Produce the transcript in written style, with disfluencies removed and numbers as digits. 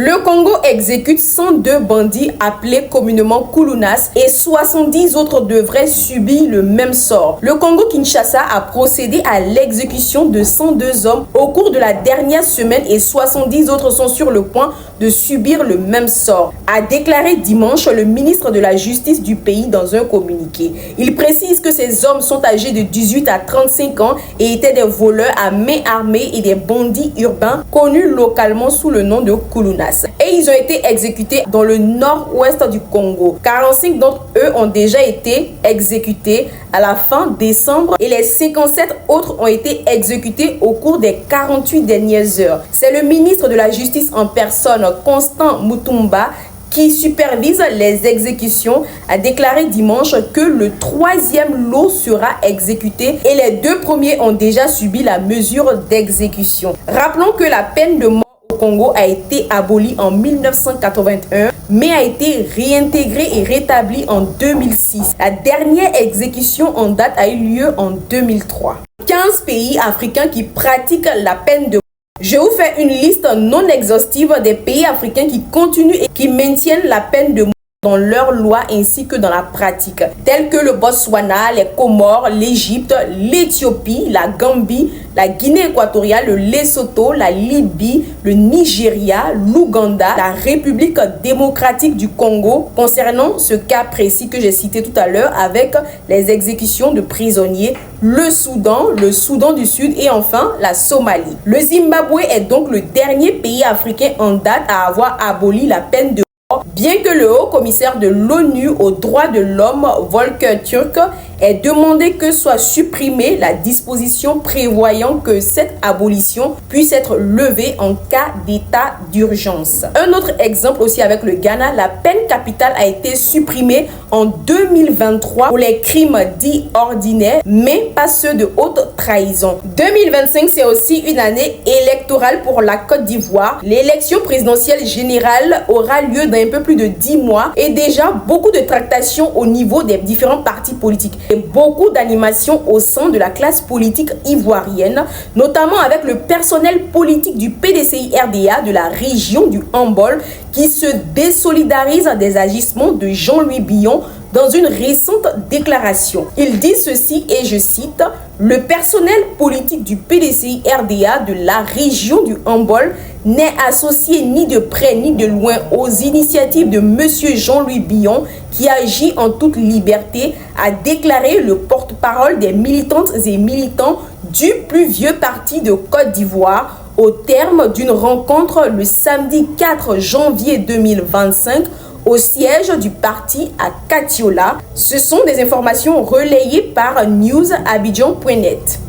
Le Congo exécute 102 bandits appelés communément Kulunas et 70 autres devraient subir le même sort. Le Congo-Kinshasa a procédé à l'exécution de 102 hommes au cours de la dernière semaine et 70 autres sont sur le point de subir le même sort, a déclaré dimanche le ministre de la Justice du pays dans un communiqué. Il précise que ces hommes sont âgés de 18 à 35 ans et étaient des voleurs à main armée et des bandits urbains connus localement sous le nom de Kulunas. Et ils ont été exécutés dans le nord-ouest du Congo. 45 d'entre eux ont déjà été exécutés à la fin décembre et les 57 autres ont été exécutés au cours des 48 dernières heures. C'est le ministre de la Justice en personne, Constant Mutumba, qui supervise les exécutions, a déclaré dimanche que le 3e lot sera exécuté et les 2 premiers ont déjà subi la mesure d'exécution. Rappelons que la peine de mort au Congo a été abolie en 1981, mais a été réintégrée et rétablie en 2006. La dernière exécution en date a eu lieu en 2003. 15 pays africains qui pratiquent la peine de mort. Je vous fais une liste non exhaustive des pays africains qui continuent et qui maintiennent la peine de mort dans leurs lois ainsi que dans la pratique, tels que le Botswana, les Comores, l'Égypte, l'Éthiopie, la Gambie, la Guinée équatoriale, le Lesotho, la Libye, le Nigeria, l'Ouganda, la République démocratique du Congo, concernant ce cas précis que j'ai cité tout à l'heure avec les exécutions de prisonniers, le Soudan du Sud et enfin la Somalie. Le Zimbabwe est donc le dernier pays africain en date à avoir aboli la peine de mort, bien que le haut commissaire de l'ONU aux droits de l'homme, Volker Turk, ait demandé que soit supprimée la disposition prévoyant que cette abolition puisse être levée en cas d'état d'urgence. Un autre exemple aussi avec le Ghana, la peine capitale a été supprimée en 2023 pour les crimes dits ordinaires, mais pas ceux de haute trahison. 2025, c'est aussi une année électorale pour la Côte d'Ivoire. L'élection présidentielle générale aura lieu dans un peu plus de 10 mois et déjà beaucoup de tractations au niveau des différents partis politiques et beaucoup d'animations au sein de la classe politique ivoirienne, notamment avec le personnel politique du PDCI-RDA de la région du Hambol qui se désolidarise des agissements de Jean-Louis Billon dans une récente déclaration. Il dit ceci et je cite: « Le personnel politique du PDCI-RDA de la région du Hambol n'est associé ni de près ni de loin aux initiatives de M. Jean-Louis Billon qui agit en toute liberté », a déclaré le porte-parole des militantes et militants du plus vieux parti de Côte d'Ivoire au terme d'une rencontre le samedi 4 janvier 2025 au siège du parti à Katiola. Ce sont des informations relayées par newsabidjan.net.